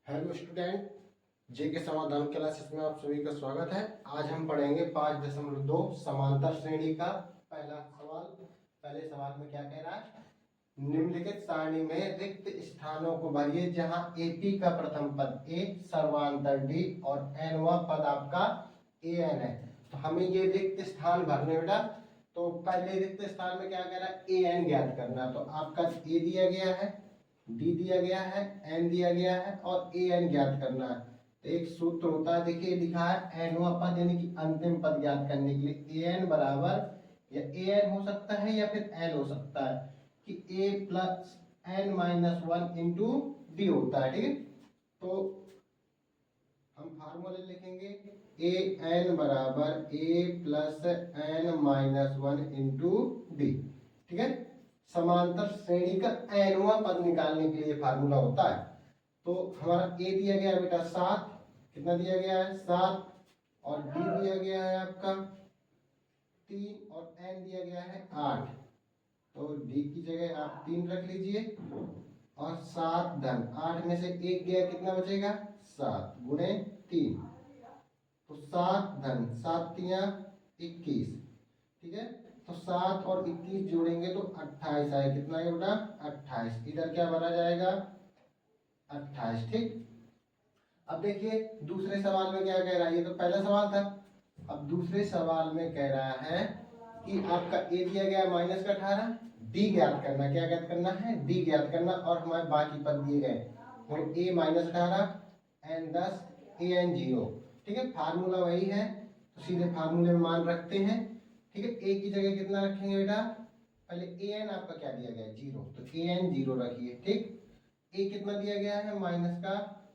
Hello student, जे के समाधान classes में आप सभी का स्वागत है। आज हम पढ़ेंगे 5.2 समांतर श्रेणी का पहला सवाल। पहले सवाल में क्या कह रहा है? निम्नलिखित सारणी में रिक्त स्थानों को भरिए जहां एपी का प्रथम पद ए सर्वांतर डी और एनवा पद आपका एन है। तो हमें ये रिक्त स्थान भरने बेटा। तो पहले रिक्त स्थान में क्या कह रहा है? ए एन ज्ञात करना। तो आपका ए दिया गया है, डी दिया गया है, एन दिया गया है और ए एन ज्ञात करना है। तो एक सूत्र होता है, देखिए लिखा है एनवा पद यानी कि अंतिम पद ज्ञात करने के लिए ए एन बराबर या ए एन हो सकता है या फिर एल हो सकता है कि A plus N minus one into D होता है। ठीक है, तो हम फार्मूला लिखेंगे ए एन बराबर A plus N minus one into D. ठीक है, समांतर श्रेणी का एनवा पद निकालने के लिए फार्मूला होता है। तो हमारा ए दिया गया है बेटा 7, कितना दिया गया है 7, और डी दिया गया है आपका 3 और एन दिया गया है 8। तो डी की जगह आप 3 रख लीजिए और 7 धन 8 में से 1 गया, कितना बचेगा 7 गुणे 3। तो 7 धन 7 तिया 21। ठीक है, तो 7 और 21 जोड़ेंगे तो 28 आए। कितना है बेटा 28। इधर क्या भरा जाएगा 28। ठीक, अब देखिए दूसरे सवाल में क्या कह रहा है। ये तो पहला सवाल था। अब दूसरे सवाल में कह रहा है कि आपका ए दिया गया है माइनस का 18, डी ज्ञात करना। क्या ज्ञात करना है? डी ज्ञात करना। और हमारे बाकी पद दिए गए ए माइनस 18, एन 10, ए एन 0। ठीक है, फार्मूला वही है तो सीधे फार्मूले में मान रखते हैं। ठीक है, ए की जगह कितना रखेंगे बेटा? पहले ए एन आपका क्या दिया गया है 0, तो ए एन 0 रखिए। ठीक, ए कितना दिया गया है माइनस का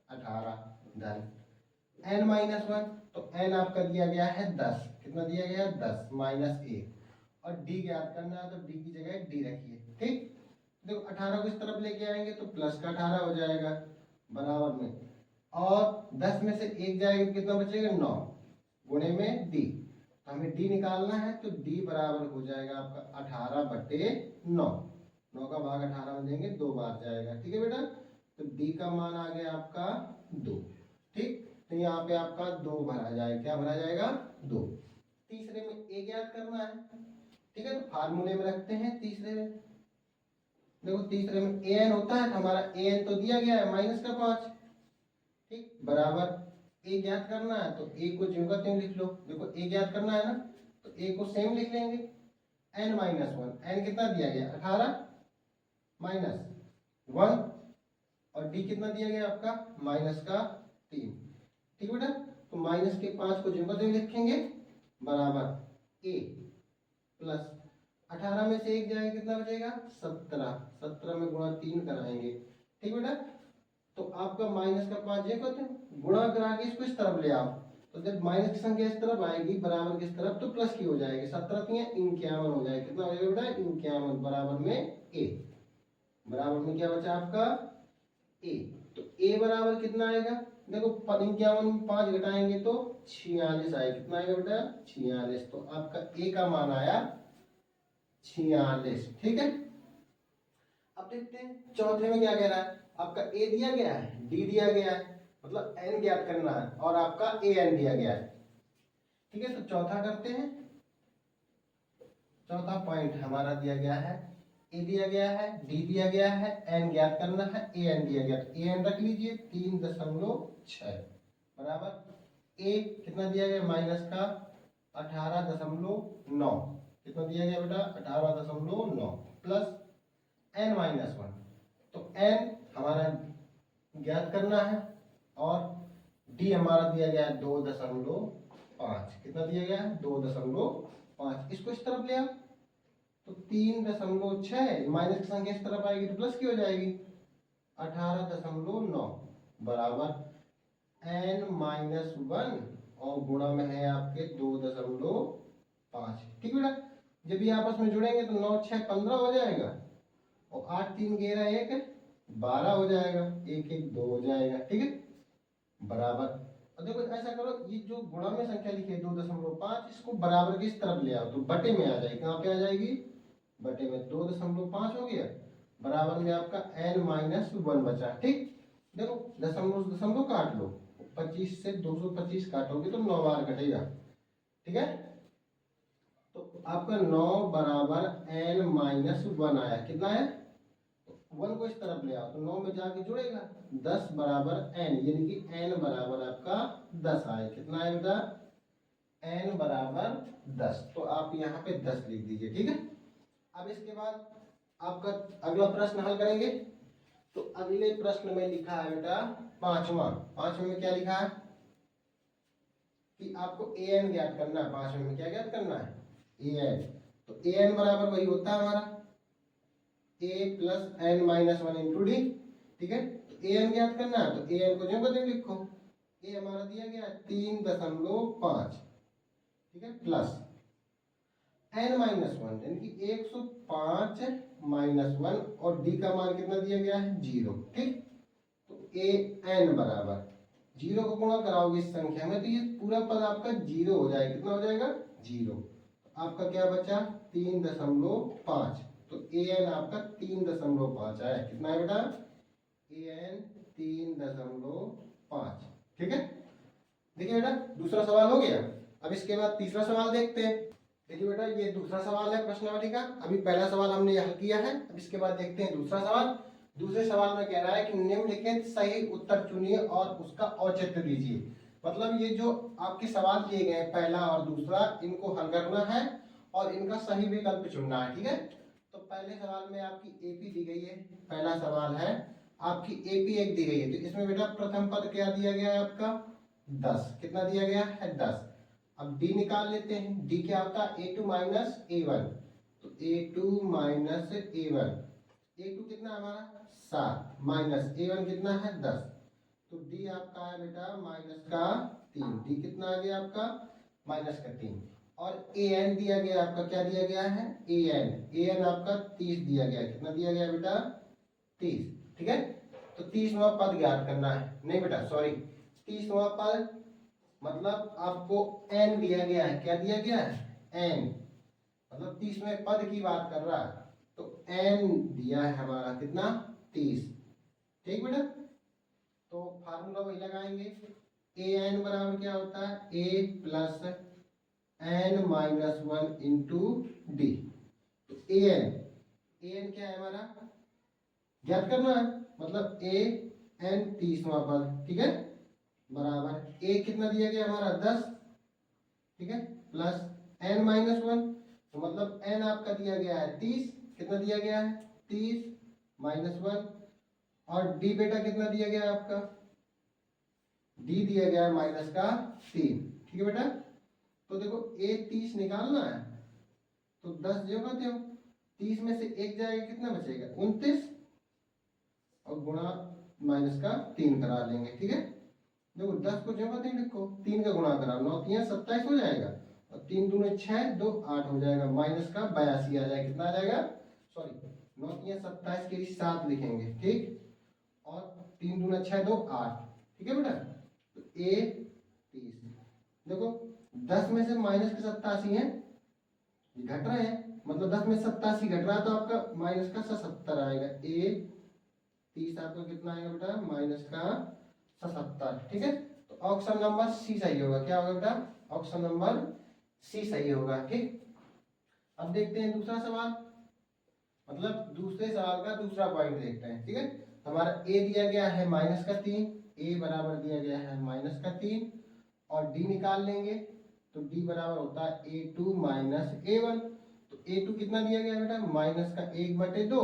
18 धन एन माइनस 1, तो एन आपका दिया गया है 10। कितना दिया गया है 10 माइनस ए। और डी ज्ञात करना है तो डी की जगह डी रखिए। ठीक, देखो 18 को इस तरफ लेके आएंगे तो प्लस का 18 हो जाएगा बराबर में, और 10 में से 1 जाएगा तो कितना बचेगा 9 गुणे में डी। तो हमें डी निकालना है तो डी बराबर हो जाएगा आपका 18/9। 9 का भाग 18 में देंगे 2 बार जाएगा। ठीक है बेटा, तो डी का मान आ गया आपका 2। ठीक, तो यहाँ पे आपका 2 भरा जाएगा। क्या भरा जाएगा 2। तीसरे में ए ज्ञात करना है। ठीक है, तो फार्मूले में रखते हैं तीसरे में। देखो तीसरे में ए एन होता है तो हमारा ए एन तो दिया गया है माइनस का 5। ठीक, बराबर ए ज्ञात करना है तो ए को ज्यों का त्यों लिख लो। देखो ए ज्ञात करना है ना तो ए को सेम लिख लेंगे। एन माइनस 1, एन कितना दिया गया 18 माइनस 1, और डी कितना दिया गया आपका माइनस का 3। ठीक बेटा, तो माइनस के 5 को ज्यों का त्यों लिखेंगे बराबर ए प्लस 18 में से 1 जाएगा, कितना बचेगा 17। 17 में गुणा 3 कराएंगे। ठीक बेटा, तो आपका माइनस का 5 कहते हैं गुणा करा के इसको इस तरफ ले आओ, तो जब माइनस की संख्या इस तरफ आएगी बराबर किस तरफ, तो प्लस की हो जाएगी। 17 तिया 51 हो जाएगा। कितना हो जाएगा बेटा 51 बराबर में ए। बराबर में क्या बचा आपका ए। तो ए बराबर कितना आएगा? देखो 51 में 5 घटाएंगे तो 46 आएगा। कितना आएगा बेटा 46। तो आपका ए का मान आया 46। ठीक है, अब देखते हैं चौथे में क्या कह रहा है। आपका ए दिया गया है, डी दिया गया है, मतलब एन ज्ञात करना है, और आपका ए एन दिया गया है। ठीक है, तो चौथा करते हैं। चौथा पॉइंट हमारा दिया गया है, ए दिया गया है, डी दिया गया है, एन ज्ञात करना है, ए एन दिया गया। तो ए एन रख लीजिए 3.6 बराबर ए कितना दिया गया माइनस का 18.9। कितना दिया गया बेटा 18.9 प्लस एन माइनस 1। तो एन हमारा ज्ञात करना है और डी हमारा दिया गया है 2.5। कितना दिया गया है 2.5। इसको इस तरफ ले आओ तो 3.6 माइनस की संख्या इस तरफ आएगी तो प्लस की हो जाएगी 18.9 बराबर एन माइनस 1 और गुणा में है आपके 2.5। ठीक बेटा, जब ये आपस में जुड़ेंगे तो 9 6 15 हो जाएगा और 8 3 11 1 12 हो जाएगा। 1 1 2 हो जाएगा। ठीक है, बराबर। और देखो ऐसा करो, ये जो गुणा में संख्या लिखी है 2.5 इसको बराबर की इस तरफ ले आओ तो बटे में आ जाएगी। कहाँ पे आ जाएगी बटे में। 2.5 हो गया बराबर में आपका n माइनस 1 बचा। ठीक, देखो दशमलव दशमलव काट लो, 25 से 225 काटोगे तो 9 बार कटेगा, ठीक है। तो आपका 9 बराबर n माइनस 1 आया, कितना है 1 को इस तरफ ले आओ तो 9 में जाके जुड़ेगा, 10 बराबर n, यानी कि n बराबर आपका 10 आए, कितना है बेटा n बराबर 10। तो आप यहाँ पे 10 लिख दीजिए, ठीक है। अब इसके बाद आपका अगला प्रश्न हल करेंगे। तो अगले प्रश्न में लिखा है बेटा पांचवा में क्या लिखा है कि आपको an ज्ञात करना है। पांचवें में क्या ज्ञात करना है an। तो an बराबर वही होता है हमारा a plus n minus 1 into D, ठीक है। तो an ज्ञात करना है तो an को जो कहते हैं लिखो, a हमारा दिया गया 3.5, ठीक है, प्लस n माइनस 1 यानी कि 105 माइनस 1 और d का मान कितना दिया गया है 0, ठीक। तो an बराबर 0 को गुणा कराओगे इस संख्या में तो ये पूरा पद आपका 0 हो जाएगा, कितना हो जाएगा 0। तो आपका क्या बचा 3.5, तो an आपका 3.5 आया, कितना है बेटा an 3.5, ठीक है। देखिए बेटा दूसरा सवाल हो गया। अब इसके बाद तीसरा सवाल देखते हैं। देखिए बेटा ये दूसरा सवाल है प्रश्नावली का, अभी पहला सवाल हमने हल किया है। अब इसके बाद देखते हैं दूसरा सवाल। दूसरे सवाल में कह रहा है कि निम्नलिखित सही उत्तर चुनिए और उसका औचित्य दीजिए। मतलब ये जो आपके सवाल दिए गए हैं पहला और दूसरा, इनको हल करना है और इनका सही विकल्प चुनना है, ठीक है। तो पहले सवाल में आपकी एपी दी गई है, पहला सवाल है आपकी एपी 1 दी गई है। तो इसमें बेटा प्रथम पद क्या दिया गया है आपका 10, कितना दिया गया है 10। अब d निकाल लेते हैं, d क्या होता है a2 माइनस a1, तो a2 माइनस a1, a2 कितना हमारा 7 माइनस a1 कितना है 10, तो d आपका है बेटा माइनस का 3, d कितना आ गया आपका माइनस का 3। और an दिया गया आपका, क्या दिया गया है an आपका 30 दिया गया, कितना दिया गया बेटा 30, ठीक है। तो 30वां पद ज्ञात करना है, नहीं बेटा सॉरी 30वां पद मतलब आपको n दिया गया है, क्या दिया गया है n, मतलब 30वें पद की बात कर रहा है, तो n दिया है हमारा कितना 30, ठीक बेटा। तो फार्मूला वही लगाएंगे, an बराबर क्या होता है a plus n minus 1 into D. तो an क्या है हमारा ज्ञात करना है, मतलब an 30वां पद, ठीक है, बराबर a कितना दिया गया हमारा 10, ठीक है, प्लस n माइनस 1, तो मतलब n आपका दिया गया है 30, कितना दिया गया है 30 माइनस 1, और d बेटा कितना दिया गया है आपका d दिया गया है माइनस का 3, ठीक है बेटा। तो देखो a 30 निकालना है तो 10 जो कहते हो 30 में से 1 जाएगा, कितना बचेगा 29, और गुणा माइनस का 3 करा लेंगे, ठीक है। देखो 10 को जो कहते हैं लिखो, 3 का गुणा करा 9 3 27 हो जाएगा, और 3 दूने 6 2 8 हो जाएगा, माइनस का 82 आ जाएगा, कितना आ जाएगा सॉरी 9 3 27 के लिए 7 लिखेंगे, ठीक, और 3 दूने 6 2 8, ठीक है बेटा। तो a 30, देखो 10 में से माइनस के 87 है घट रहे हैं, मतलब 10 में 87 घट रहा है तो आपका माइनस का 77 आएगा, a 30 आपका कितना आएगा बेटा माइनस का 77, ठीक है। तो ऑप्शन नंबर सी सही होगा, क्या होगा बेटा ऑप्शन नंबर सी सही होगा, ठीक। अब देखते हैं दूसरा सवाल, मतलब दूसरे सवाल का दूसरा पॉइंट देखते हैं, ठीक है। हमारा a दिया गया है माइनस का 3, a बराबर दिया गया है माइनस का 3, और d निकाल लेंगे तो d बराबर होता है a2 माइनस a1। तो a2 कितना दिया गया है बेटा माइनस का 1/2,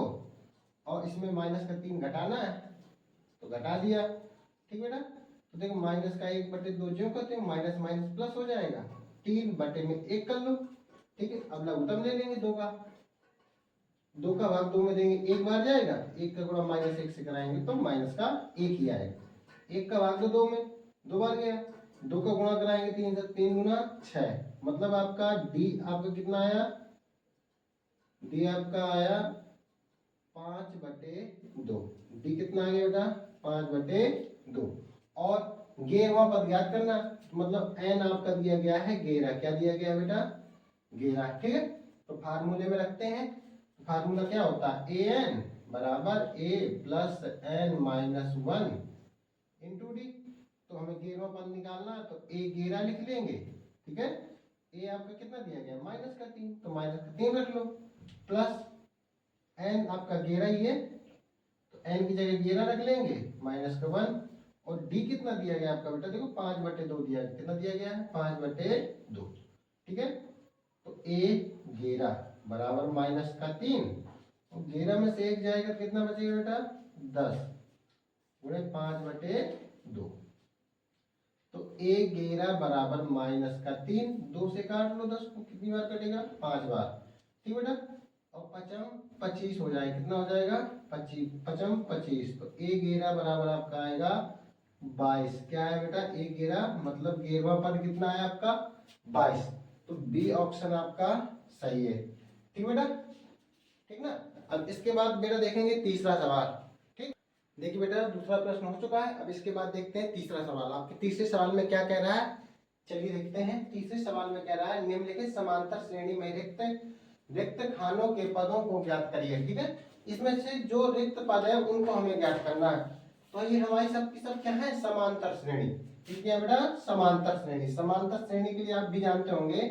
और इसमें माइनस का 3 घटाना है तो घटा दिया, ठीक बेटा। तो देखो माइनस का 1/2 जो कहते हैं माइनस माइनस प्लस हो जाएगा, 3/1 कर लो, ठीक है। अब लघुत्तम ले लेंगे 2 का, 2 का भाग 2 में देंगे 1 बार जाएगा, 1 का गुणा माइनस 1 से कराएंगे तो माइनस का 1 ही आएगा, 1 का भाग 2 में 2 बार गया, 2 का गुणा कराएंगे 3 से, 3 गुना 6, मतलब आपका d आपका कितना आया, d आपका आया 5/2, d कितना आ गया बेटा 5/2, और 11वां पद ज्ञात करना, मतलब n आपका दिया गया है 11, क्या दिया गया है बेटा 11, ठीक है। तो फार्मूले में रखते हैं, फार्मूला क्या होता है an बराबर a plus n minus 1 into D. तो हमें 11वां पद निकालना है तो ए 11 लिख लेंगे, ठीक है। ए आपका कितना दिया गया -3, तो -3 रख लो, प्लस एन आपका 11 ही है तो एन की जगह 11 रख लेंगे, -1। और डी कितना दिया गया आपका बेटा, देखो 5/2 दिया गया, कितना दिया गया है 5/2, ठीक है। तो ए 11 बराबर -3, और 11 में से 1 जाएगा कितना बचेगा बेटा 10 गुणे 5/2। तो ए 11 बराबर -3, 2 से काट लो 10 को, कितनी बार कटेगा 5 बार, ठीक बेटा। और 5 25 हो जाएगा, कितना हो जाएगा 25, 5 25। तो ए 11 बराबर आपका आएगा 22। क्या है बेटा ए 11 मतलब 11वां पद कितना है आपका 22। तो बी ऑप्शन आपका सही है, ठीक बेटा, ठीक ना। अब इसके बाद बेटा देखेंगे तीसरा सवाल, ठीक। देखिए बेटा दूसरा प्रश्न हो चुका है, अब इसके बाद देखते हैं तीसरा सवाल। आपके तीसरे सवाल में क्या कह रहा है, चलिए देखते हैं। तीसरे सवाल में कह रहा है निम्नलिखित समांतर श्रेणी में रिक्त खानों के पदों को ज्ञात करिए, ठीक है। इसमें से जो रिक्त पद है उनको हमें ज्ञात करना है। तो ये हमारी सबकी सब क्या है समांतर श्रेणी, ठीक है बेटा समांतर श्रेणी। समांतर श्रेणी के लिए आप भी जानते होंगे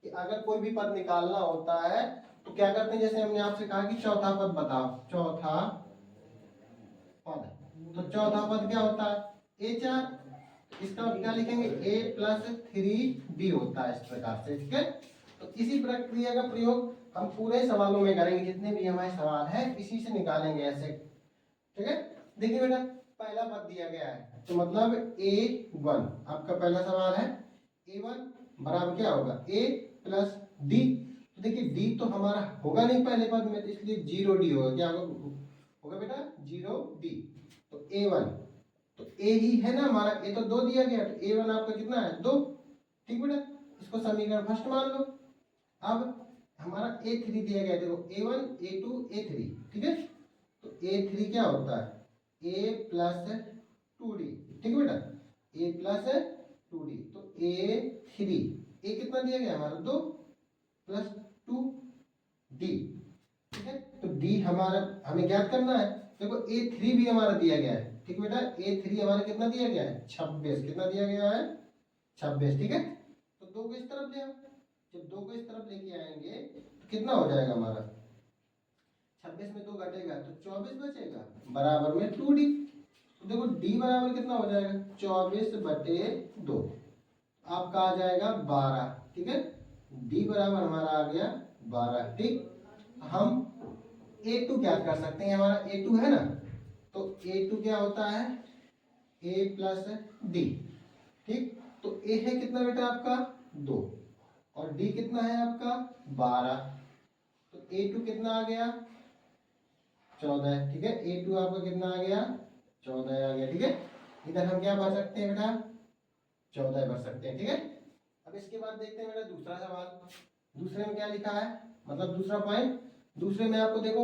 कि अगर कोई भी पद निकालना होता है तो क्या करते हैं, जैसे हमने आपसे कहा कि चौथा पद बताओ, चौथा पद, तो चौथा पद क्या होता है A4, इसका क्या लिखेंगे A+3B होता है, इस प्रकार से, ठीक है। तो इसी प्रक्रिया का प्रयोग हम पूरे सवालों में करेंगे, जितने भी हमारे सवाल है इसी से निकालेंगे ऐसे, ठीक है। देखिए बेटा पहला पद दिया गया है तो मतलब A1 आपका पहला सवाल है, A1 बराबर क्या होगा A+D। तो देखिए D तो हमारा होगा नहीं पहले पद में, तो इसलिए 0D होगा, क्या होगा बेटा 0D। तो A1 तो A ही है ना हमारा, A तो 2 दिया गया, तो A1 आपका कितना है 2, ठीक बेटा। इसको समीकरण फर्स्ट मान लो। अब हमारा A3 दिया गया, देखो A1 A2 A3, ठीक है। तो A3 क्या होता है A+2D, ठीक है बेटा A+2D। तो A3 A कितना दिया गया हमारा 2 + 2D, ठीक है। तो D हमारा हमें ज्ञात करना है। देखो A3 भी हमारा दिया गया है, ठीक है बेटा A3 हमारा कितना दिया गया है 26, कितना दिया गया है 26, ठीक है। तो 2 को इस तरफ ले आओ, जब 2 को इस तरफ लेके आएंगे तो कितना हो जाएगा हमारा 26 में 2 घटेगा तो 24 बचेगा, बराबर में 2D। तो देखो D बराबर कितना हो जाएगा 24/2, आपका आ जाएगा 12, ठीक है। D बराबर हमारा आ गया 12, ठीक। हम A2 क्या कर सकते हैं, हमारा A2 है ना, तो A2 क्या होता है A+D, ठीक। तो A है कितना बेटा आपका 2 और D कितना है आपका 12, तो A2 कितना आ गया 14, ठीक है। A2 आपका कितना आ गया 14 आ गया, ठीक है। इधर हम क्या भर सकते हैं बेटा 14 भर सकते हैं, ठीक है। अब इसके बाद देखते हैं बेटा दूसरा सवाल। दूसरे में क्या लिखा है, मतलब दूसरा पॉइंट, दूसरे में आपको देखो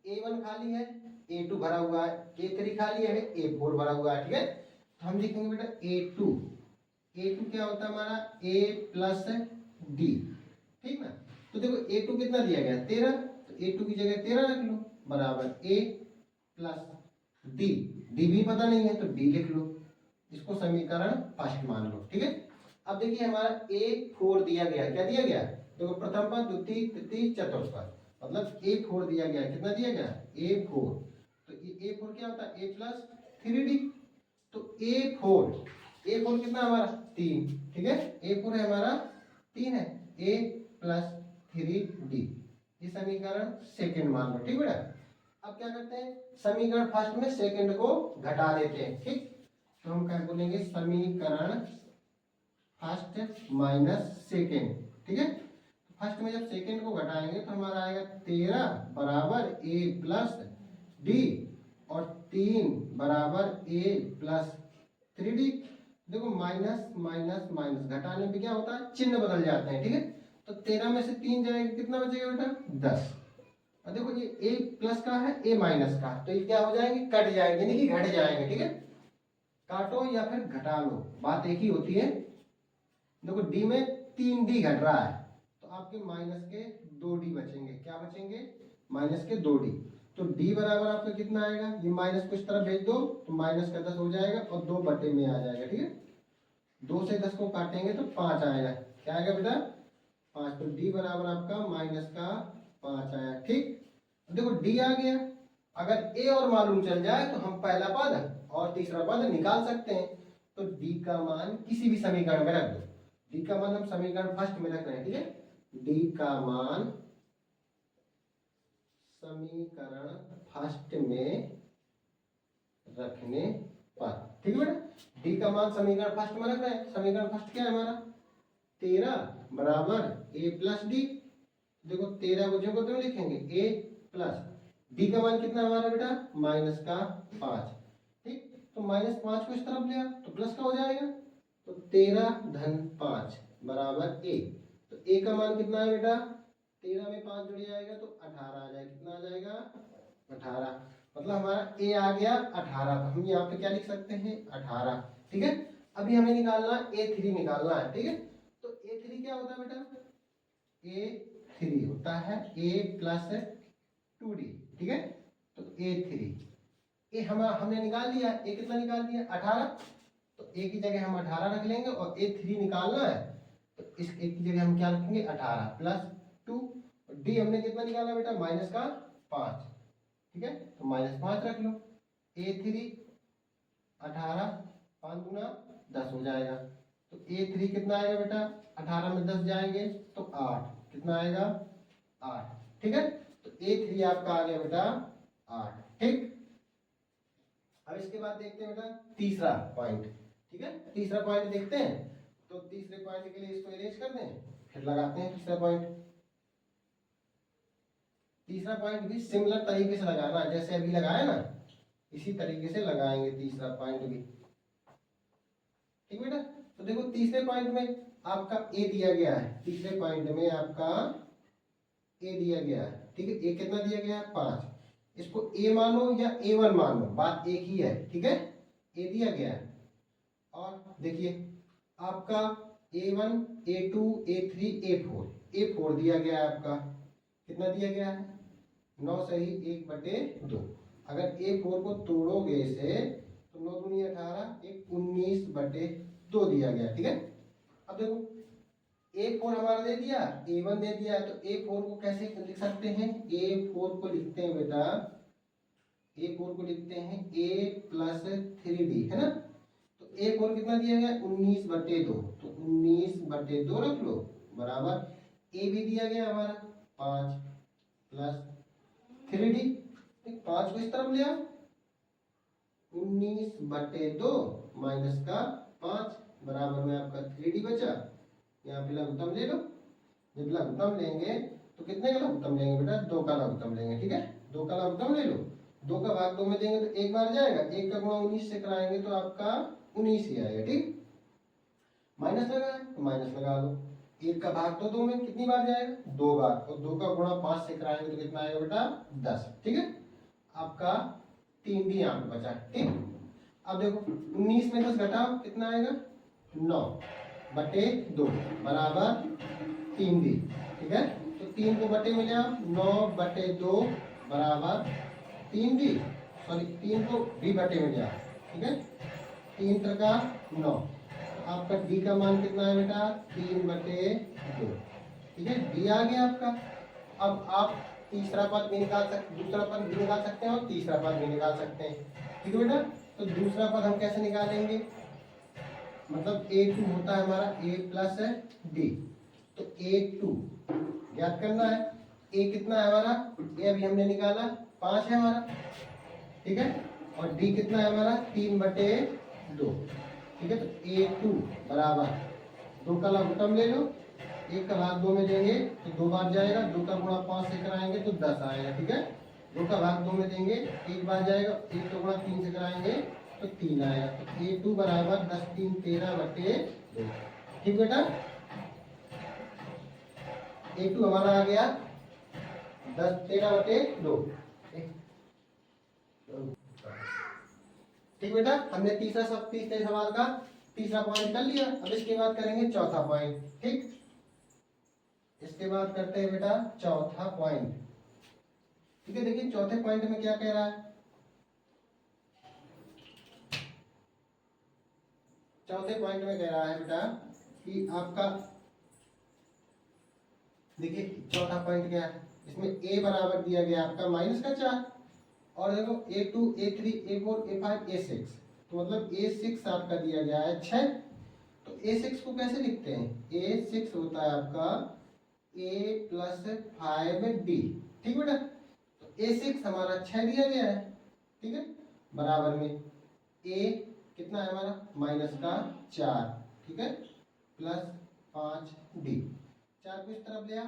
A1 खाली है, A2 भरा हुआ है, A3 खाली है, A4 भरा हुआ है, ठीक है। तो हम लिखेंगे बेटा A2 क्या होता है हमारा A+D, ठीक ना। तो देखो A2 कितना दिया गया 13, तो A2 की जगह 13 रख लो, बराबर A+D, D भी पता नहीं है तो D लिख लो, इसको समीकरण फर्स्ट मान लो, ठीक है। अब देखिए हमारा A4 दिया गया, क्या दिया गया देखो प्रथम पद द्वितीय तृतीय चतुर्थ पद, मतलब A4 दिया गया, कितना दिया गया A4। तो ये A4 क्या होता है A+3D। तो A4 कितना हमारा 3, ठीक है। A4 है हमारा 3 है, A+3D, ये समीकरण सेकंड मान लो, ठीक बेटा। अब क्या करते हैं समीकरण फर्स्ट में सेकंड को घटा देते हैं, ठीक। तो हम क्या बोलेंगे समीकरण फर्स्ट माइनस सेकंड, ठीक है। फर्स्ट में जब सेकंड को घटाएंगे तो हमारा आएगा 13 बराबर A+D और 3 बराबर A+3D। देखो माइनस माइनस माइनस घटाने पे क्या होता है चिन्ह बदल जाते हैं, ठीक है। तो 13 में से 3 जाएगा, कितना बचेगा बेटा 10। और देखो ये A+ का है A- का, तो ये क्या हो जाएंगे कट जाएंगे, यानी कि घट जाएंगे, ठीक है। काटो या फिर घटा लो, बात एक ही होती है। देखो D में 3D घट रहा है तो आपके -2D बचेंगे, क्या बचेंगे -2D। तो d बराबर आपका कितना आएगा, ये माइनस को इस तरफ भेज दो तो माइनस का 10 हो जाएगा और 2 बटे में आ जाएगा। ठीक है, 2 से 10 को काटेंगे तो 5 आएगा। क्या आएगा बेटा, 5। तो d बराबर आपका माइनस का 5 आया। ठीक, देखो d आ गया। अगर a और मालूम चल जाए तो हम पहला पद और तीसरा पद निकाल सकते हैं। तो d का मान किसी भी समीकरण में रख दो। d का मान हम समीकरण फर्स्ट में रख रहे हैं। ठीक है, d का मान समीकरण फर्स्ट में रखने पर, ठीक है बेटा, d का मान समीकरण फर्स्ट में रख रहे हैं। समीकरण फर्स्ट क्या है हमारा, 13 बराबर a प्लस डी। देखो 13 को जो को तो लिखेंगे a प्लस d का मान कितना हमारा बेटा, माइनस का 5। ठीक, तो माइनस 5 को इस तरफ लिया तो प्लस का हो जाएगा। तो 13 धन 5 बराबर a। तो a का मान कितना है बेटा, 13 में 5 जुड़ जाएगा तो 18 आ जाएगा। कितना आ जाएगा, 18। मतलब हमारा a आ गया 18। तो हम यहाँ पे क्या लिख सकते हैं, 18। ठीक है, अभी हमें निकालना a3 निकालना है। ठीक है, तो a3 क्या होता है बेटा, a3 होता है a प्लस 2d। ठीक है, तो a3 हमने निकाल लिया। a कितना निकाल दिया, 18। तो a की जगह हम 18 रख लेंगे और a3 निकालना है तो इस a की जगह हम क्या रखेंगे, 18 प्लस 2। d हमने कितना निकाला बेटा, माइनस का 5। ठीक है, तो माइनस 5 रख लो। a3 18 5 गुना 10 हो जाएगा। तो a3 कितना आएगा बेटा, 18 में 10 जाएंगे तो 8। कितना आएगा, 8। ठीक है, तो a3 आपका आ गया बेटा 8। ठीक, अब इसके बाद देखते हैं बेटा तीसरा पॉइंट। ठीक है, तीसरा पॉइंट देखते हैं। तो तीसरे पॉइंट के लिए इसको इरेज कर दें, फिर लगाते हैं तीसरा पॉइंट। तीसरा पॉइंट भी सिमिलर तरीके से लगाना है, जैसे अभी लगाया ना इसी तरीके से लगाएंगे तीसरा पॉइंट भी। ठीक बेटा, तो देखो तीसरे पॉइंट में आपका a दिया गया है। तीसरे पॉइंट में आपका a दिया गया है। ठीक है, a कितना दिया गया है, 5। इसको a मानो या a1 मानो, बात एक ही है। ठीक है, a दिया गया है और देखिए आपका a1 a2 a3 a4 a4 दिया गया है। आपका कितना दिया गया है, 9 सही 1/2। अगर a4 को तोड़ोगे इसे तो 9 दूनी 18 एक 19/2 दिया गया। ठीक है, अब देखो a4 हमारा दे दिया, a1 दे दिया, तो a4 को कैसे लिख सकते हैं, a4 को लिखते हैं बेटा, a4 को लिखते हैं a प्लस 3d, है ना। तो a4 कितना दिया गया, 19/2। तो 19/2 रख लो बराबर a भी दिया गया हमारा 5 प्लस 3d। 5 को इस तरफ लिया, 19/2 माइनस का 5 बराबर में आपका 3d बचा। यहाँ पे लघुत्तम ले लो। जब लघुत्तम लेंगे तो कितने का लघुत्तम लेंगे बेटा, 2 का लघुत्तम लेंगे। ठीक है, 2 का लघुत्तम ले लो। 2 का भाग 2 में देंगे तो एक बार जाएगा, 1 का गुणा 19 से कराएंगे तो आपका 19 ही आएगा। ठीक, माइनस लगा है तो माइनस लगा लो। 1 का भाग 2 में कितनी बार जाएगा, 2 बार, और 2 का गुणा 5 से कराएंगे तो कितना आएगा बेटा, 10। ठीक है, आपका 3 भी यहाँ पे बचा। ठीक, अब देखो 19 में 10 घटाओ कितना आएगा, 9/2 बराबर 3d। ठीक है, तो 3 को बटे में लिया, 9/2 बराबर 3d। सॉरी 3 को भी बटे में लिया। ठीक है, 3 त्रिका 9। आपका d का मान कितना है बेटा, 3/2। ठीक है, d आ गया आपका। अब आप तीसरा पद भी निकाल सकते, दूसरा पद भी निकाल सकते हैं और तीसरा पद भी निकाल सकते हैं। ठीक है बेटा, तो दूसरा पद हम कैसे निकालेंगे, मतलब a2 होता है हमारा a प्लस d। तो a2 याद करना है, a कितना है हमारा, a अभी हमने निकाला 5 है हमारा। ठीक है, और d कितना है हमारा, 3/2। ठीक है, तो a2 बराबर 2 का लघुत्तम ले लो, 1 का भाग 2 में देंगे तो 2 बार जाएगा, 2 का गुणा 5 से कराएंगे तो 10 आएगा। ठीक है, 2 का भाग 2 में देंगे 1 बार जाएगा, 1 का गुणा 3 से कराएंगे तो 3 आएगा। तो a2 बराबर 10 3 13/2। ठीक बेटा, a2 हमारा आ गया 10 13/2। ठीक बेटा, हमने तीसरे सवाल का तीसरा पॉइंट कर लिया। अब इसके बाद करेंगे चौथा पॉइंट। ठीक, इसके बाद करते हैं बेटा चौथा पॉइंट। ठीक है, देखिए चौथे पॉइंट में क्या कह रहा है, चौथे पॉइंट में कह रहा है बेटा कि आपका देखिए चौथा पॉइंट क्या है, इसमें a बराबर दिया गया आपका -4 और देखो a2 a3 a4 a5 a6, तो मतलब a6 आपका दिया गया है 6। तो a6 को कैसे लिखते हैं, a6 होता है आपका a + 5d। ठीक बेटा, तो a6 हमारा 6 दिया गया है, ठीक है, बराबर में a कितना है हमारा -4, ठीक है, +5d, 4 को इस तरफ ले आ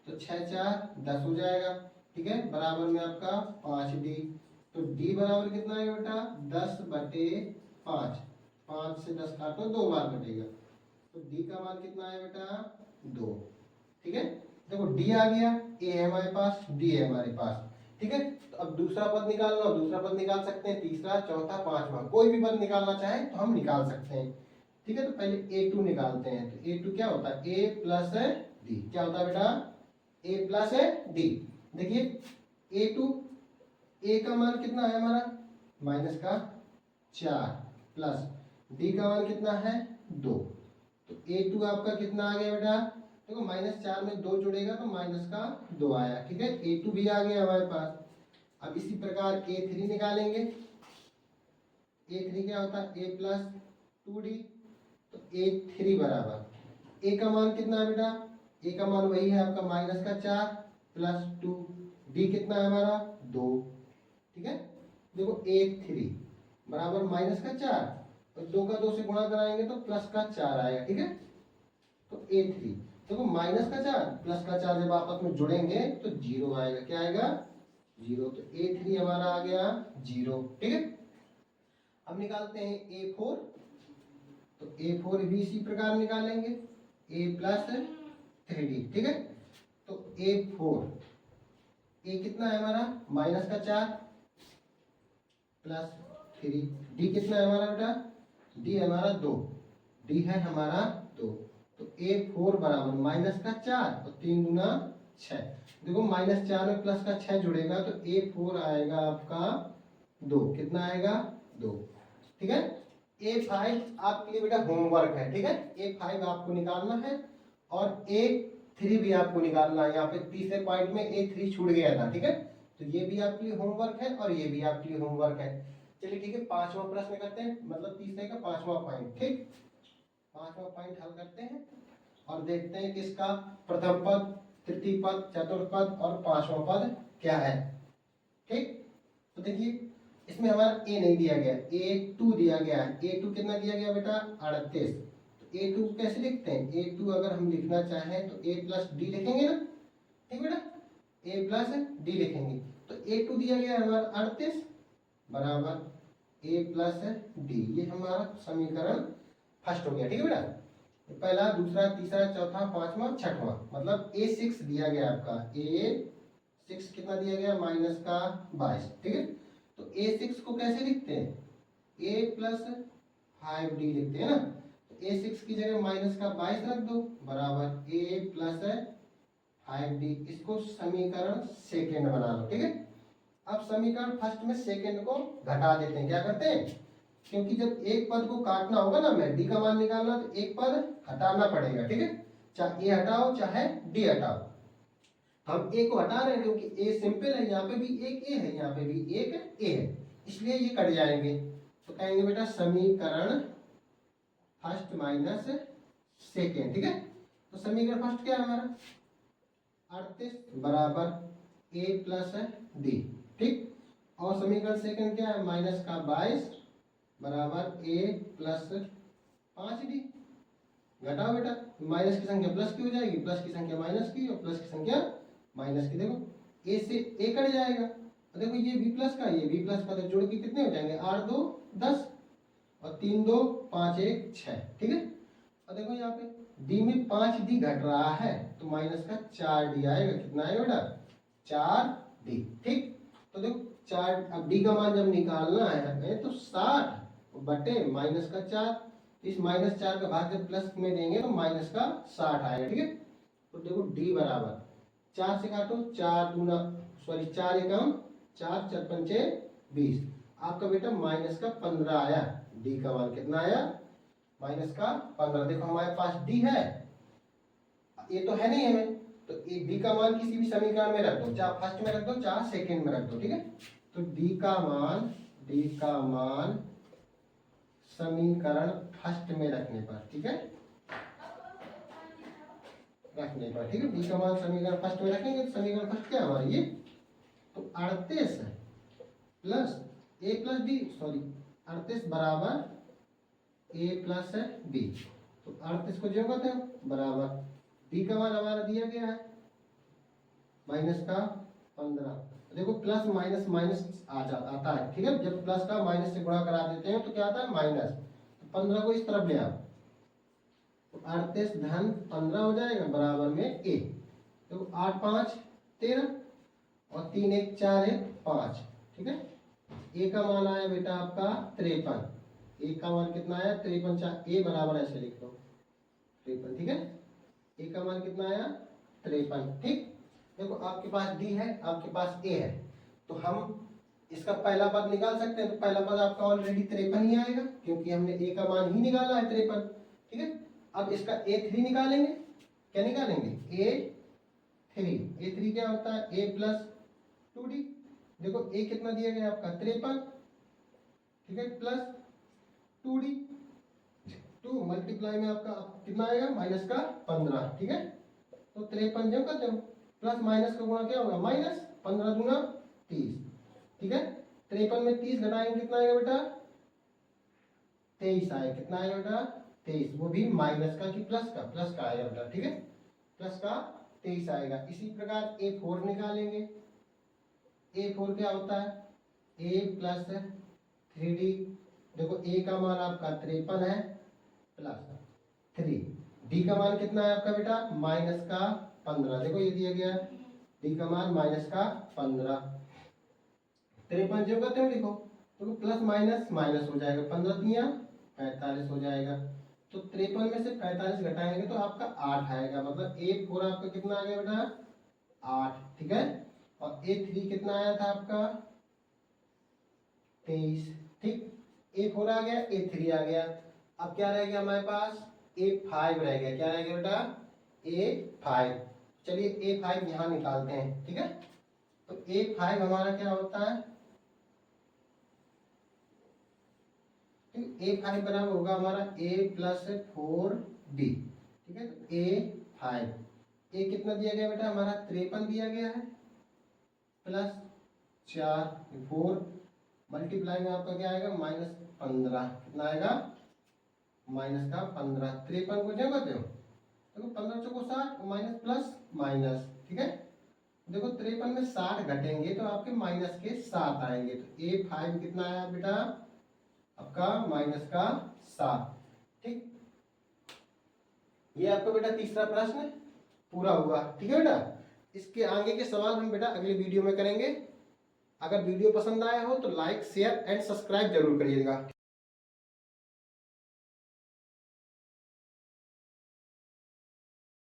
तो 6 4 10 हो जाएगा, ठीक है, बराबर में आपका 5d। तो d बराबर कितना है बेटा 10/5, 5 से 10 काटो 2 बार कटेगा, तो d का मान कितना है बेटा 2। ठीक है, देखो d आ गया, a है हमारे पास, d है हमारे पास, ठीक है। तो अब दूसरा पद निकालना हो दूसरा पद निकाल सकते हैं, तीसरा चौथा पांचवा कोई भी पद निकालना चाहे तो हम निकाल सकते हैं। ठीक है, तो पहले a2 निकालते हैं, तो a2 क्या होता है a + d, क्या होता है बेटा a + d। देखिए a2 a का मान कितना है हमारा -4 प्लस d का मान कितना है 2, तो a2 आपका कितना आ गया बेटा, देखो -4 में 2 जुड़ेगा तो -2 आया, ठीक है, a2 भी आ गया हमारे पास। अब इसी प्रकार a3 निकालेंगे, a3 क्या होता है a + 2d, तो a3 बराबर a का मान कितना है बेटा, a का मान वही है आपका -4 + 2, d कितना है हमारा 2, ठीक है। देखो a3 बराबर -4 और 2 का 2 से गुणा कराएंगे तो +4 आएगा, ठीक है। तो a3 देखो -4 +4 जब आपस में जुड़ेंगे तो 0 आएगा, क्या आएगा 0, तो a3 हमारा आ गया 0, ठीक है। अब निकालते हैं a4, तो a4 भी इसी प्रकार निकालेंगे a + 3d, ठीक है। तो a4 a कितना है हमारा -4 + 3, d कितना है हमारा बेटा, d हमारा 2, d है हमारा 2, तो a4 बराबर -4 और 3 गुना 6, देखो -4 में +6 जुड़ेगा तो a4 आएगा आपका 2, कितना आएगा 2, ठीक है। a5 आपके लिए बेटा होमवर्क है, ठीक है, a5 आपको निकालना है और a3 भी आपको निकालना है, यहाँ पे तीसरे पॉइंट में a3 छूट गया था, ठीक है, तो ये भी आपके लिए होमवर्क है और ये भी आपके लिए होमवर्क है। चलिए ठीक है, पांचवा प्रश्न करते हैं, मतलब तीसरे का पांचवा पॉइंट, ठीक, पांचवा पॉइंट हल करते हैं और देखते हैं कि इसका प्रथम पद, तृतीय पद, चतुर्थ पद और पांचवा पद क्या है, ठीक। तो देखिए इसमें हमारा a नहीं दिया गया, a2 दिया गया है, a2 कितना दिया गया बेटा 38, तो a2 कैसे लिखते हैं, a2 अगर हम लिखना चाहें तो a + d लिखेंगे ना, ठीक बेटा, a + d लिखेंगे, तो a2 दिया गया है हमारा 38 बराबर a + d, ये हमारा समीकरण फर्स्ट हो गया, ठीक है बेटा। तो पहला दूसरा तीसरा चौथा पांचवा छठवां, मतलब a6 दिया गया आपका, a6 कितना दिया गया -22, ठीक है। तो a6 को कैसे लिखते हैं, a + 5d लिखते हैं ना, तो a6 की जगह -22 रख दो बराबर a + 5d, इसको समीकरण सेकेंड बना लो, ठीक है। अब समीकरण फर्स्ट में सेकेंड को घटा देते हैं, क्या करते हैं, क्योंकि जब एक पद को काटना होगा ना, मैं d का मान निकालना तो एक पद हटाना पड़ेगा, ठीक है, चाहे a हटाओ चाहे d हटाओ, हम a को हटा रहे हैं क्योंकि a सिंपल है, यहाँ पे भी एक a है, यहाँ पे भी एक a है, इसलिए ये कट जाएंगे, तो कहेंगे बेटा समीकरण फर्स्ट माइनस सेकेंड, ठीक है। तो समीकरण फर्स्ट क्या है हमारा 38 बराबर a + d, ठीक, और समीकरण सेकंड क्या है -22 बराबर a + 5d, घटाओ बेटा, माइनस की संख्या प्लस की हो जाएगी, प्लस की संख्या माइनस की और प्लस की संख्या माइनस की, देखो a से a कट जाएगा और देखो ये b प्लस का ये b प्लस का, तो जोड़ के कितने हो जाएंगे 8 2 10 और 3 2 5 1 6, ठीक है। और देखो यहाँ पे d में 5d घट रहा है तो -4d आएगा, कितना आएगा बेटा 4d, ठीक। तो देखो 4, अब d का मान जब निकालना है हमें तो 60 बटे -4, इस -4 का भाग जब प्लस में देंगे तो -60 आएगा, ठीक है। तो देखो d बराबर 4 से काटो 4 दूना सॉरी 4 एकम 4, 4 पंचे 20। आपका बेटा माइनस का 15 आया। डी का मान कितना आया? माइनस का 15। देखो हमारे पास डी है, ये तो है नहीं हमें, तो ये डी का मान किसी भी समीकरण में रख दो, चाहे फर्स्ट में रख दो चाहे सेकंड में रख दो, ठीक है। तो डी का मान समीकरण फर्स्ट में रखने पर, ठीक है, ठीक है, डी का मान समीकरण फर्स्ट में रखेंगे तो समीकरण फर्स्ट क्या हमारा ये, तो 38 है प्लस ए प्लस बी, सॉरी 38 बराबर ए प्लस बी। तो 38 को जो कहते हैं बराबर डी का मान हमारा दिया गया है माइनस का 15। देखो प्लस माइनस माइनस आता है, ठीक है, जब प्लस का माइनस से गुणा करा देते हैं तो क्या आता है माइनस। तो 15 को इस तरफ ले आओ तो 38 धन 15 हो जाएगा बराबर में ए। तो 8 5 13 और 3 1 4 1 5, ठीक है। ए का मान आया बेटा आपका 53। ए का मान कितना आया 53, ए बराबर ऐसे लिख दो 53, ठीक है। ए का मान कितना आया 53, ठीक। देखो आपके पास डी है, आपके पास ए है, तो हम इसका पहला पद निकाल सकते हैं। तो पहला पद आपका ऑलरेडी 53 ही आएगा क्योंकि हमने ए का मान ही निकाला है 53, ठीक है। अब इसका A3 निकालेंगे, क्या निकालेंगे A3 क्या होता है a प्लस 2d। देखो a कितना दिया गया आपका 53, ठीक है, प्लस 2d, 2 मल्टीप्लाई में आपका कितना आएगा माइनस का 15, ठीक है। तो 53 जो करते हो प्लस माइनस का गुणा क्या होगा माइनस, 15 गुना 30, ठीक है। 53 में 30 घटाएंगे कितना आएगा बेटा 23 आएगा। कितना आएगा बेटा 23, वो भी माइनस का कि प्लस का आएगा बेटा, ठीक है, प्लस का 23 आएगा। इसी प्रकार A4 निकालेंगे। A4 क्या होता है a प्लस 3d। देखो a का मान आपका 53 है प्लस 3, d का मान कितना है आपका बेटा माइनस का 15। देखो ये दिया गया d का मान माइनस का 15। 53 जो करते हो लिखो तो प्लस माइनस माइनस हो जाएगा, 15 तिया 45 हो जाएगा। तो 53 में से 45 घटाएंगे तो आपका 8 आएगा, मतलब A4 आपका कितना आ गया बेटा 8, ठीक है। और A3 कितना आया था आपका 23, ठीक। A4 आ गया, A3 आ गया। अब क्या रह गया हमारे पास A5 रह गया। क्या रह गया बेटा A5। चलिए A5 यहाँ निकालते हैं, ठीक है। तो A5 हमारा क्या होता है, A5 बराबर होगा हमारा a प्लस 4d, ठीक है। तो A5 a कितना दिया गया बेटा हमारा 53 दिया गया है प्लस 4 4 मल्टीप्लाई में आपका क्या आएगा माइनस 15। कितना आएगा माइनस का 15। 53 को जो करते हो देखो 15 चौको 60 माइनस प्लस माइनस, ठीक है। देखो 53 में 60 घटेंगे तो आपके माइनस के 7 आएंगे। तो A5 कितना आया बेटा आपका माइनस का 7, ठीक। ये आपका बेटा तीसरा प्रश्न पूरा हुआ, ठीक है बेटा। इसके आगे के सवाल हम बेटा अगले वीडियो में करेंगे। अगर वीडियो पसंद आया हो तो लाइक शेयर एंड सब्सक्राइब जरूर करिएगा।